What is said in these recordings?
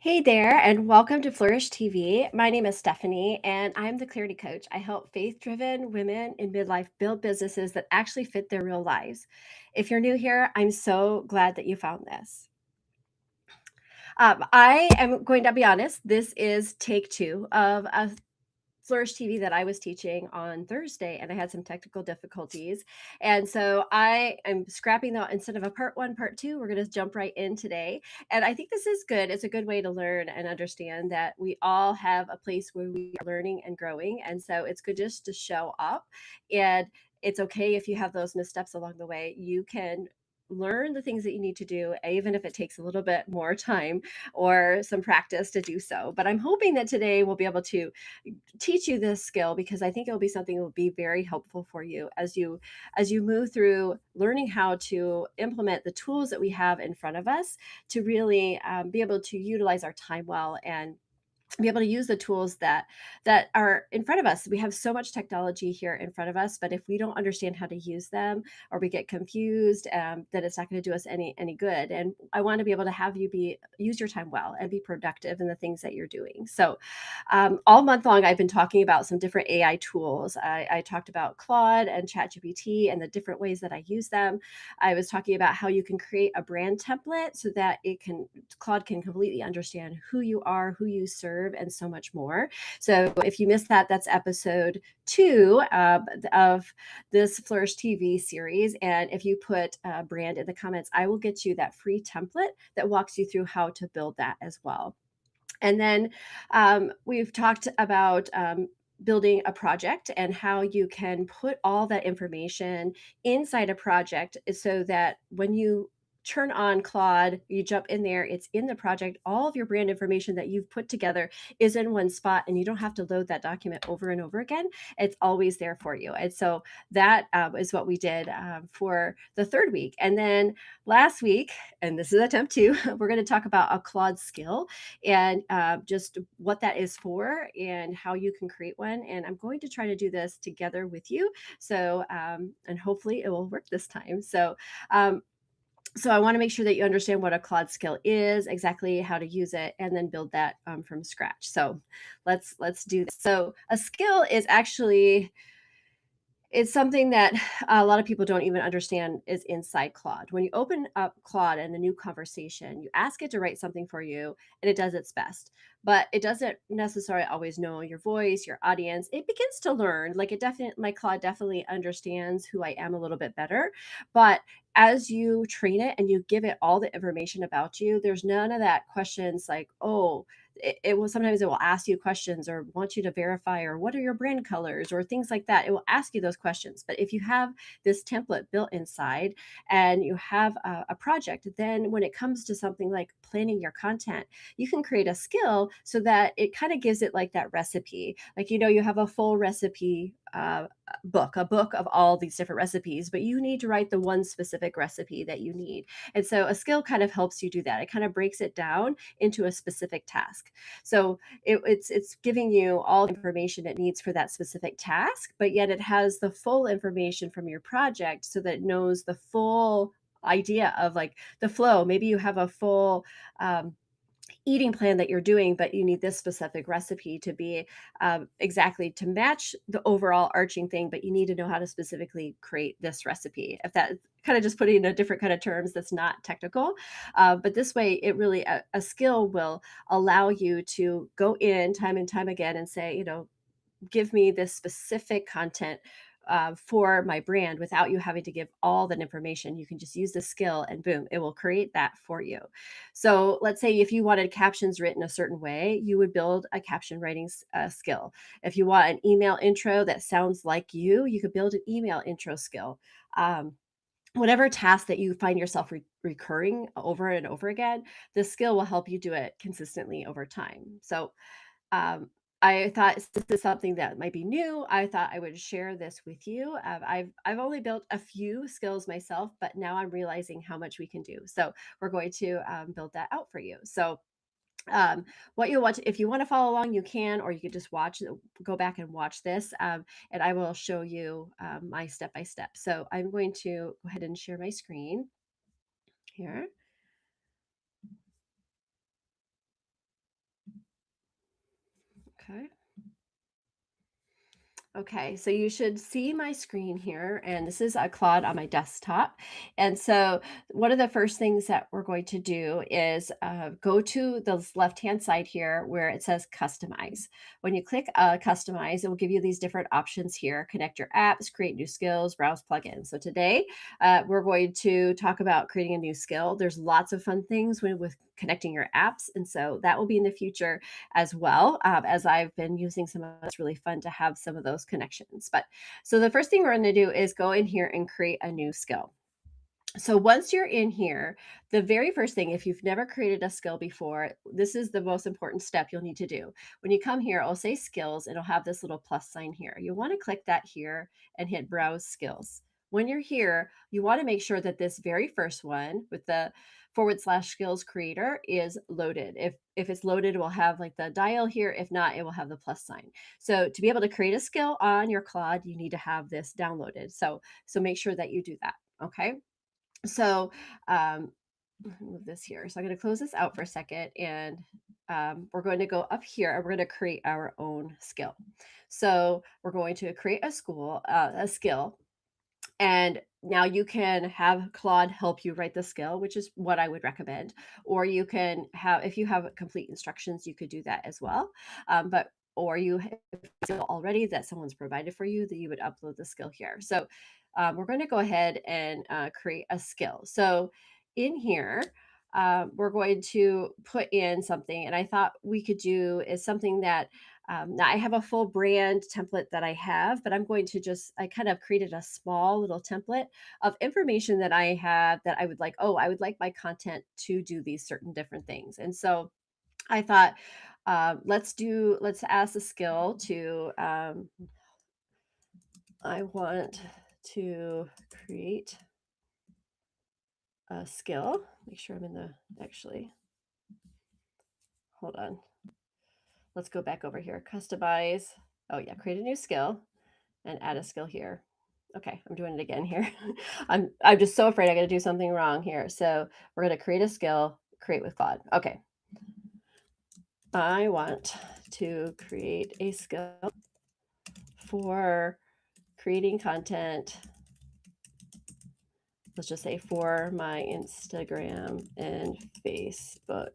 Hey there, and welcome to Flourish TV. My name is Stephanie, and I'm the clarity coach. I help faith driven women in midlife build businesses that actually fit their real lives. If you're new here, I'm so glad that you found this. I am going to be honest, this is take two of a Flourish TV that I was teaching on Thursday, and I had some technical difficulties. And so I am scrapping the instead of a part one, part two, we're going to jump right in today. And I think this is good. It's a good way to learn and understand that we all have a place where we are learning and growing. And so it's good just to show up. And it's okay if you have those missteps along the way. You can learn the things that you need to do, even if it takes a little bit more time or some practice to do so. But I'm hoping that today we'll be able to teach you this skill because I think it'll be something that will be very helpful for you as you move through learning how to implement the tools that we have in front of us to really be able to utilize our time well and be able to use the tools that are in front of us. We have so much technology here in front of us, but if we don't understand how to use them or we get confused, then it's not going to do us any good. And I want to be able to have you be use your time well and be productive in the things that you're doing. So all month long, I've been talking about some different AI tools. I talked about Claude and ChatGPT and the different ways that I use them. I was talking about how you can create a brand template so that Claude can completely understand who you are, who you serve, and so much more. So if you missed that, that's episode two of this Flourish TV series. And if you put brand in the comments, I will get you that free template that walks you through how to build that as well. And then we've talked about building a project and how you can put all that information inside a project so that when you turn on Claude, you jump in there, it's in the project. All of your brand information that you've put together is in one spot, and you don't have to load that document over and over again. It's always there for you. And so that is what we did for the third week. And then last week, and this is attempt two, we're going to talk about a Claude skill and just what that is for and how you can create one. And I'm going to try to do this together with you. So, and hopefully it will work this time. Um, so I want to make sure that you understand what a Claude skill is, exactly how to use it, and then build that from scratch. So let's do this. So a skill is actually it's something that a lot of people don't even understand is inside Claude. When you open up Claude in a new conversation, you ask it to write something for you and it does its best. But it doesn't necessarily always know your voice, your audience. It begins to learn. Like my Claude definitely understands who I am a little bit better. But as you train it and you give it all the information about you, there's none of that questions like, oh, it will sometimes it will ask you questions or want you to verify or what are your brand colors or things like that. It will ask you those questions. But if you have this template built inside and you have a project, then when it comes to something like planning your content, you can create a skill so that it kind of gives it like that recipe. Like, you have a full recipe a book of all these different recipes, but you need to write the one specific recipe that you need. And so a skill kind of helps you do that. It kind of breaks it down into a specific task. So it's giving you all the information it needs for that specific task, but yet it has the full information from your project so that it knows the full idea of like the flow. Maybe you have a full eating plan that you're doing, but you need this specific recipe to be exactly to match the overall arching thing, but you need to know how to specifically create this recipe. If that kind of just putting in a different kind of terms that's not technical. But this way, it really, a skill will allow you to go in time and time again and say, give me this specific content for my brand without you having to give all that information. You can just use the skill and boom, it will create that for you. So let's say if you wanted captions written a certain way, you would build a caption writing skill. If you want an email intro that sounds like you could build an email intro skill. Whatever task that you find yourself recurring over and over again, this skill will help you do it consistently over time. So um, I thought this is something that might be new. I thought I would share this with you. I've only built a few skills myself, but now I'm realizing how much we can do. So we're going to build that out for you. So what you'll watch, if you want to follow along, you can, or you could just go back and watch this, and I will show you my step by step. So I'm going to go ahead and share my screen here. Okay. Okay, so you should see my screen here, and this is a Claude on my desktop. And so, one of the first things that we're going to do is go to the left-hand side here where it says Customize. When you click Customize, it will give you these different options here: connect your apps, create new skills, browse plugins. So today, we're going to talk about creating a new skill. There's lots of fun things with connecting your apps, and so that will be in the future as well. As I've been using some of it, it's really fun to have some of those connections. But so the first thing we're going to do is go in here and create a new skill. So once you're in here, the very first thing, if you've never created a skill before, this is the most important step you'll need to do. When you come here, I'll say skills, and it'll have this little plus sign here. You want to click that here and hit browse skills. When you're here, you want to make sure that this very first one with the /skills creator is loaded. If it's loaded, it will have like the dial here. If not, it will have the plus sign. So to be able to create a skill on your Claude, you need to have this downloaded. So make sure that you do that. Okay. So move this here. So I'm going to close this out for a second, and we're going to go up here and we're going to create our own skill. So we're going to create a skill, and now you can have Claude help you write the skill, which is what I would recommend. Or you can have, if you have complete instructions, you could do that as well. But or you have a skill already that someone's provided for you, that you would upload the skill here. So we're going to go ahead and create a skill. So in here, we're going to put in something, and I thought we could do is something that now I have a full brand template that I have, but I'm going to I kind of created a small little template of information that I have that I would like, oh, I would like my content to do these certain different things. And so I thought, let's ask the skill to, I want to create a skill. Make sure I'm in the, actually, hold on. Let's go back over here. Customize. Oh yeah, create a new skill and add a skill here. Okay, I'm doing it again here. I'm just so afraid I'm going to do something wrong here. So we're going to create a skill, create with Claude. Okay. I want to create a skill for creating content. Let's just say for my Instagram and Facebook.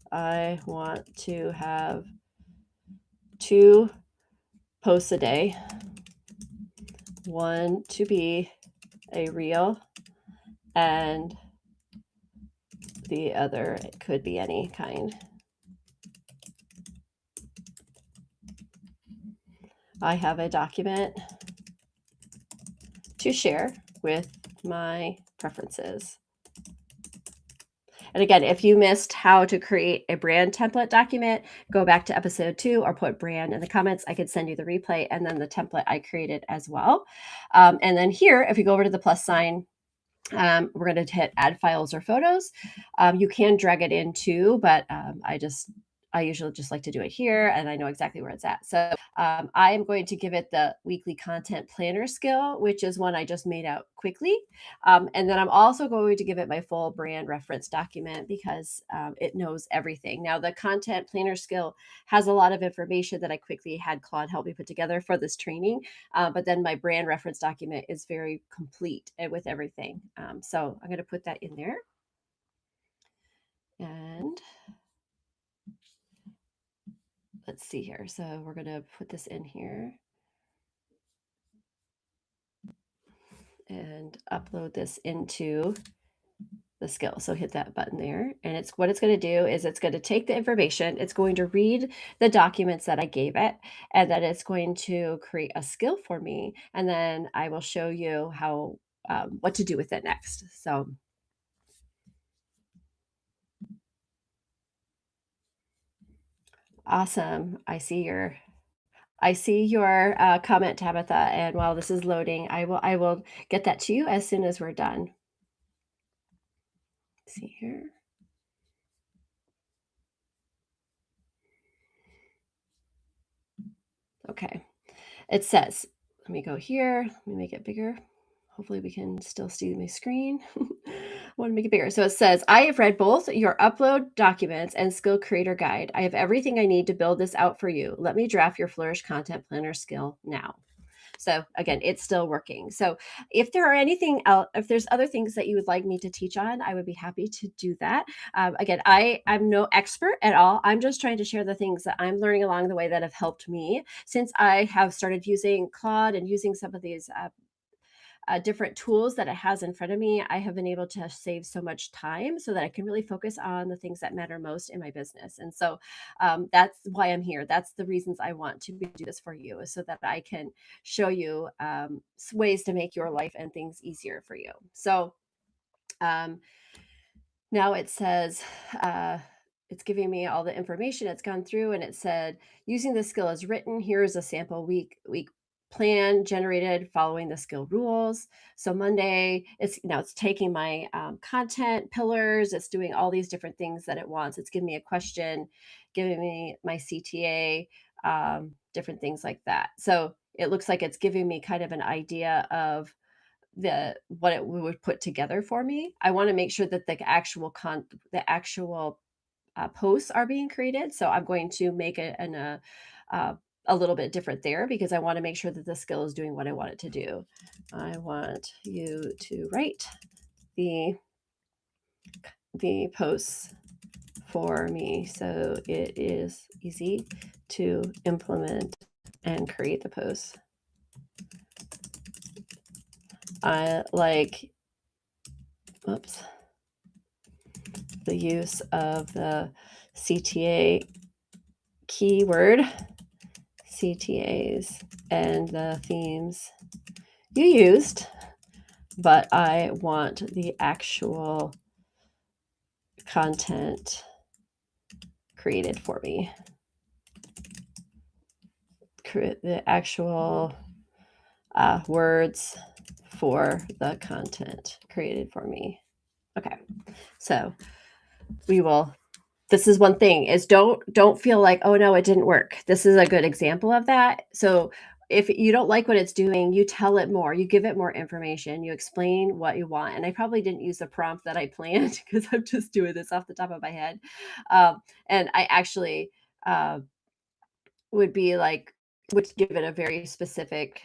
I want to have 2 posts a day. One to be a reel, and the other, it could be any kind. I have a document to share with my preferences. And again, if you missed how to create a brand template document, go back to episode 2 or put brand in the comments. I could send you the replay and then the template I created as well. And then here, if you go over to the plus sign, we're going to hit add files or photos. You can drag it in too, but I usually just like to do it here, and I know exactly where it's at. So I am going to give it the weekly content planner skill, which is one I just made out quickly. And then I'm also going to give it my full brand reference document because it knows everything. Now, the content planner skill has a lot of information that I quickly had Claude help me put together for this training. But then my brand reference document is very complete and with everything. So I'm going to put that in there. And let's see here. So we're going to put this in here and upload this into the skill. So hit that button there. And it's what it's going to do is it's going to take the information, it's going to read the documents that I gave it, and then it's going to create a skill for me. And then I will show you how what to do with it next. So awesome. I see your comment, Tabitha, and while this is loading, I will get that to you as soon as we're done. Let's see here. Okay. It says, let me go here. Let me make it bigger. Hopefully we can still see my screen. want to make it bigger. So it says, I have read both your upload documents and skill creator guide. I have everything I need to build this out for you. Let me draft your Flourish content planner skill now. So again, it's still working. So if there are anything else, if there's other things that you would like me to teach on, I would be happy to do that. Again, I'm no expert at all. I'm just trying to share the things that I'm learning along the way that have helped me since I have started using Claude and using some of these different tools that it has in front of me. I have been able to save so much time so that I can really focus on the things that matter most in my business. And so that's why I'm here. That's the reasons I want to do this for you, is so that I can show you ways to make your life and things easier for you. So now it says, it's giving me all the information it's gone through, and it said, using the skill as written, here's a sample week plan generated following the skill rules. So Monday, it's taking my content pillars, it's doing all these different things that it wants. It's giving me a question, giving me my CTA, different things like that. So it looks like it's giving me kind of an idea of what it would put together for me. I want to make sure that the actual posts are being created. So I'm going to make it a little bit different there, because I want to make sure that the skill is doing what I want it to do. I want you to write the posts for me so it is easy to implement and create the posts. I like, the use of the CTA keyword, CTAs, and the themes you used, but I want the actual content created for me. The actual words for the content created for me. Okay, so we will. This is one thing, is don't feel like, oh no, it didn't work. This is a good example of that. So if you don't like what it's doing, you tell it more, you give it more information, you explain what you want. And I probably didn't use the prompt that I planned because I'm just doing this off the top of my head. And I actually would give it a very specific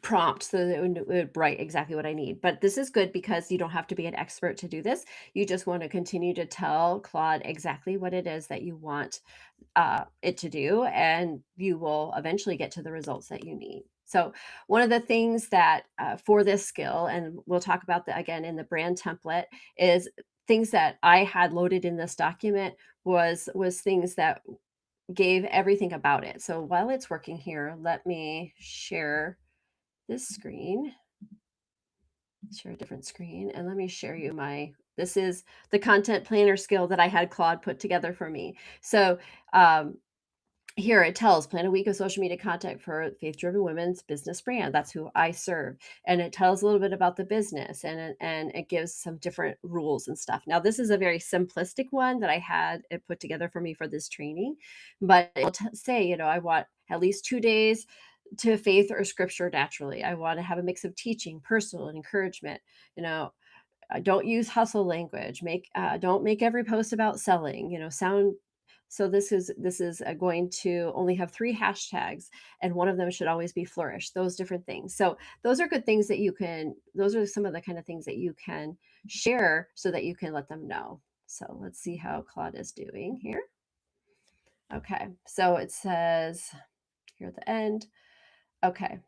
prompt so that it would write exactly what I need. But this is good because you don't have to be an expert to do this. You just want to continue to tell Claude exactly what it is that you want it to do, and you will eventually get to the results that you need. So one of the things that for this skill, and we'll talk about that again in the brand template, is things that I had loaded in this document was things that gave everything about it. So while it's working here, let me share this screen, share a different screen, and let me share you this is the content planner skill that I had Claude put together for me. So here it tells, plan a week of social media content for faith-driven women's business brand. That's who I serve. And it tells a little bit about the business, and it gives some different rules and stuff. Now, this is a very simplistic one that I had it put together for me for this training, but it will say, I want at least 2 days to faith or scripture naturally. I want to have a mix of teaching, personal, and encouragement. Don't use hustle language. Don't make every post about selling. Sound. So this is going to only have 3 hashtags, and one of them should always be flourish. Those different things. So those are good things that those are some of the kind of things that you can share so that you can let them know. So let's see how Claude is doing here. Okay, so it says here at the end. Okay.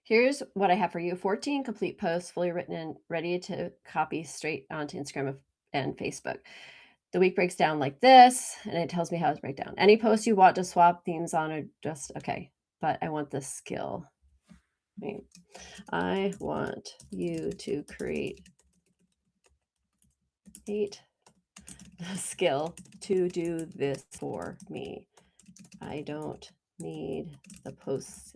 Here's what I have for you. 14 complete posts, fully written and ready to copy straight onto Instagram and Facebook. The week breaks down like this, and it tells me how to break down. Any post you want to swap themes on, or just, okay, but I want this skill. I want you to create the skill to do this for me. I don't need the posts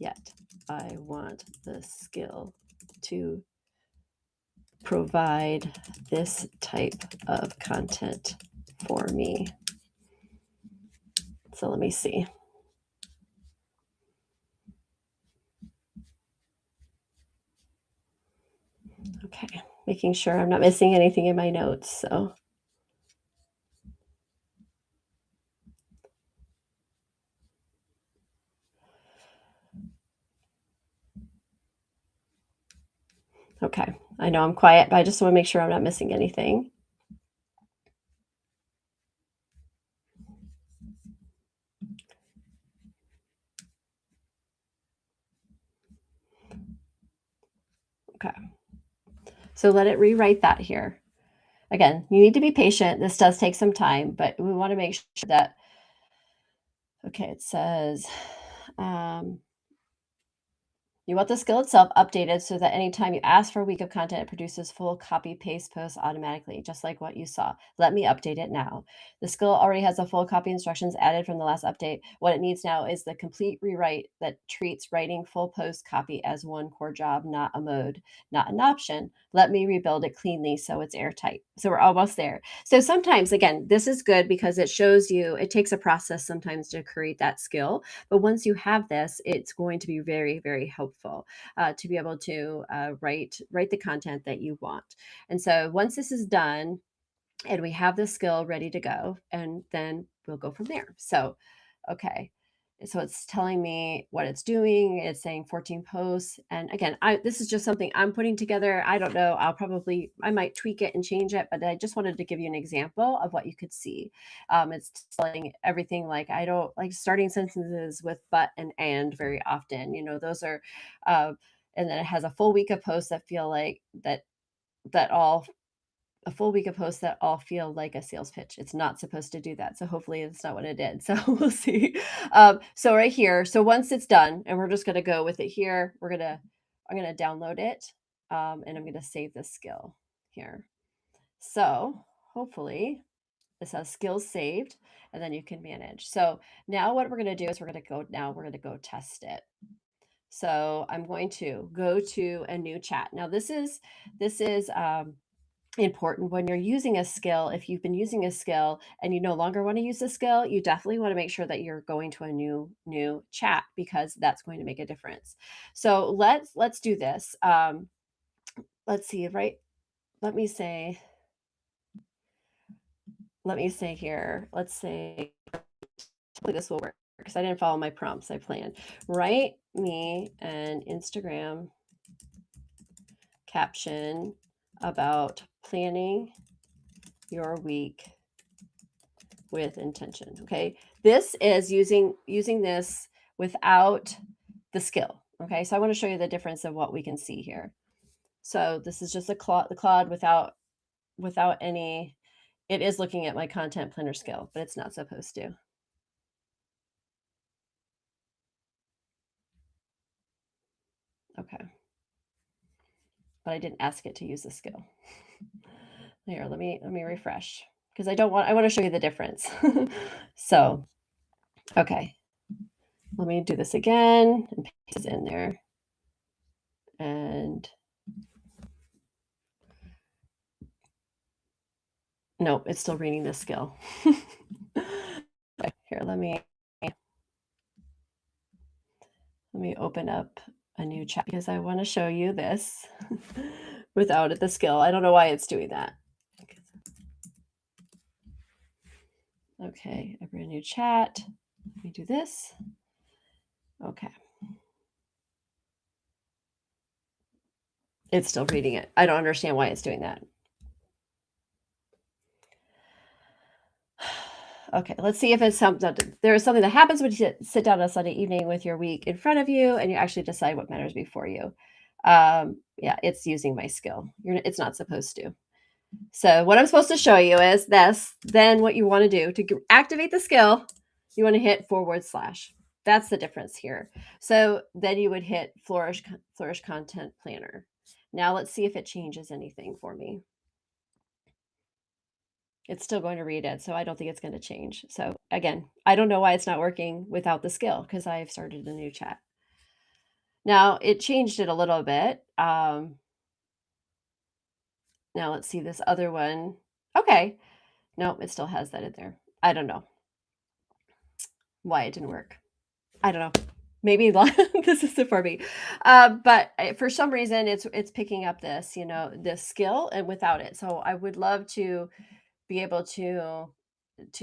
yet. I want the skill to provide this type of content for me. So let me see. Okay, making sure I'm not missing anything in my notes, so okay. I know I'm quiet, but I just wanna make sure I'm not missing anything. Okay. So let it rewrite that here. Again, you need to be patient. This does take some time, but we wanna make sure that okay, it says, um you want the skill itself updated so that anytime you ask for a week of content, it produces full copy paste posts automatically, just like what you saw. Let me update it now. The skill already has the full copy instructions added from the last update. What it needs now is the complete rewrite that treats writing full post copy as one core job, not a mode, not an option. Let me rebuild it cleanly so it's airtight. So we're almost there. So sometimes, again, this is good because it shows you, it takes a process sometimes to create that skill, but once you have this, it's going to be very, very helpful to be able to write the content that you want. And so once this is done, and we have the skill ready to go, and then we'll go from there. So, okay. So it's telling me what it's doing. It's saying 14 posts. And again, this is just something I'm putting together. I don't know. I might tweak it and change it, but I just wanted to give you an example of what you could see. It's telling everything like I don't like starting sentences with but and very often. Those are, uh, and then it has a full week of posts that feel like that all a full week of posts that all feel like a sales pitch. It's not supposed to do that. So hopefully it's not what it did. So we'll see. So right here. So once it's done, and we're just going to go with it here, I'm going to download it. And I'm going to save this skill here. So hopefully this has skills saved and then you can manage. So now what we're going to do is we're going to go test it. So I'm going to go to a new chat. Now this is important when you're using a skill. If you've been using a skill and you no longer want to use the skill, you definitely want to make sure that you're going to a new chat because that's going to make a difference. So let's do this. Let's see, right? Let me say, here. Let's say hopefully this will work because I didn't follow my prompts I planned. Write me an Instagram caption about planning your week with intention. Okay. This is using this without the skill. Okay. So I want to show you the difference of what we can see here. So this is just the Claude without any, it is looking at my content planner skill, but it's not supposed to. Okay. But I didn't ask it to use the skill. Here, let me refresh because I want to show you the difference. So, okay. Let me do this again and paste it in there. And nope, it's still reading the skill. Okay, here, let me open up a new chat because I want to show you this without the skill. I don't know why it's doing that. Okay, a brand new chat. Let me do this. Okay. It's still reading it. I don't understand why it's doing that. Okay, let's see if it's something. There is something that happens when you sit down on a Sunday evening with your week in front of you, and you actually decide what matters before you. Yeah, it's using my skill. It's not supposed to. So what I'm supposed to show you is this. Then what you want to do to activate the skill, you want to hit /. That's the difference here. So then you would hit Flourish Content Planner. Now let's see if it changes anything for me. It's still going to read it, so I don't think it's going to change. So again, I don't know why it's not working without the skill because I've started a new chat. Now it changed it a little bit. Now let's see this other one. Okay. No, it still has that in there. I don't know why it didn't work. I don't know. maybe this isn't for me. But for some reason, it's picking up this, this skill, and without it. So I would love to be able to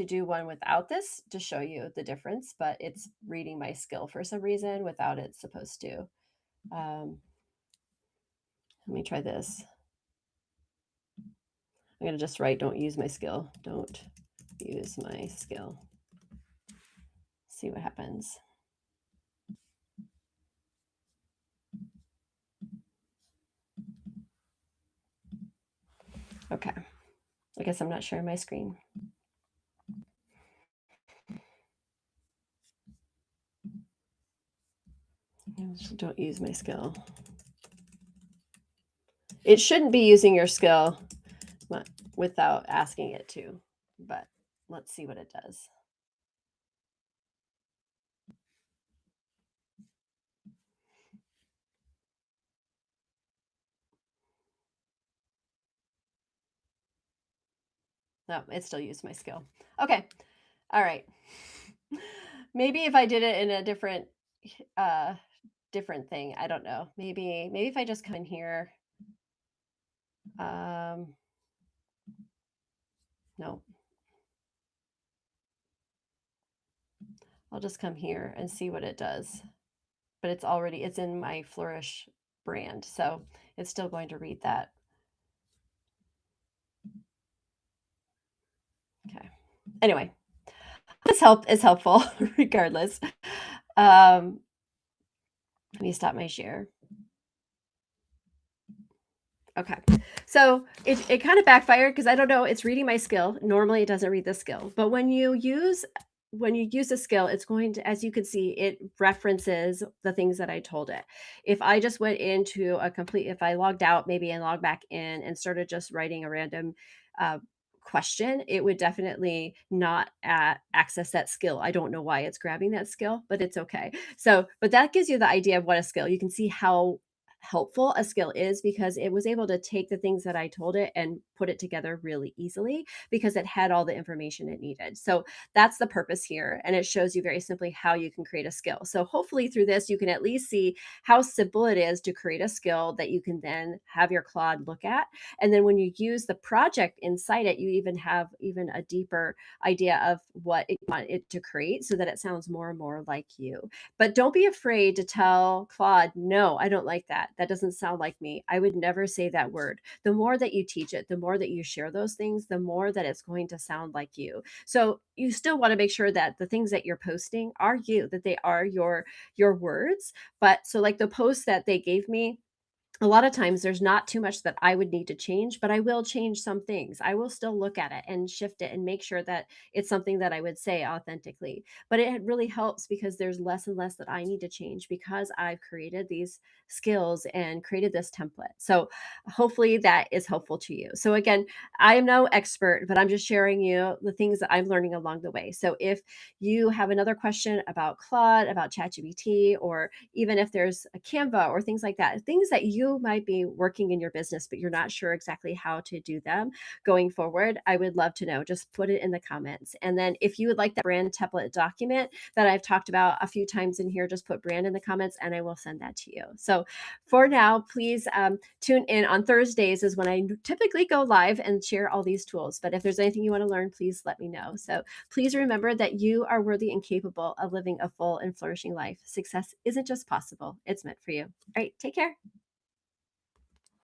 do one without this to show you the difference, but it's reading my skill for some reason without it's supposed to. Um, Let me try this. I'm gonna just write, "Don't use my skill." Don't use my skill. See what happens. Okay. I guess I'm not sharing my screen. Don't use my skill. It shouldn't be using your skill without asking it to, but let's see what it does. No, it still used my skill. Okay. All right. Maybe if I did it in a uh different thing, I don't know. Maybe if I just come in here, um no, I'll just come here and see what it does. But it's in my Flourish brand, so it's still going to read that. Okay. Anyway, this help is helpful regardless. Let me stop my share. Okay. So it kind of backfired because I don't know, it's reading my skill. Normally it doesn't read the skill. But when you use a skill, it's going to, as you can see, it references the things that I told it. If I just went into if I logged out maybe and logged back in and started just writing a random uh, question, it would definitely not access that skill. I don't know why it's grabbing that skill, but it's okay. So, but that gives you the idea of what a skill. You can see how helpful a skill is because it was able to take the things that I told it and put it together really easily because it had all the information it needed. So that's the purpose here. And it shows you very simply how you can create a skill. So hopefully through this, you can at least see how simple it is to create a skill that you can then have your Claude look at. And then when you use the project inside it, you even have even a deeper idea of what it want it to create so that it sounds more and more like you. But don't be afraid to tell Claude, no, I don't like that. That doesn't sound like me. I would never say that word. The more that you teach it, the more that you share those things, the more that it's going to sound like you. So you still want to make sure that the things that you're posting are you, that they are your words. But so like the post that they gave me, a lot of times there's not too much that I would need to change, but I will change some things. I will still look at it and shift it and make sure that it's something that I would say authentically. But it really helps because there's less and less that I need to change because I've created these skills and created this template. So hopefully that is helpful to you. So again, I am no expert, but I'm just sharing you the things that I'm learning along the way. So if you have another question about Claude, about ChatGPT, or even if there's a Canva or things like that, things that you might be working in your business, but you're not sure exactly how to do them going forward, I would love to know. Just put it in the comments. And then if you would like that brand template document that I've talked about a few times in here, just put brand in the comments and I will send that to you. So for now, please tune in on Thursdays is when I typically go live and share all these tools. But if there's anything you want to learn, please let me know. So please remember that you are worthy and capable of living a full and flourishing life. Success isn't just possible, it's meant for you. All right, take care.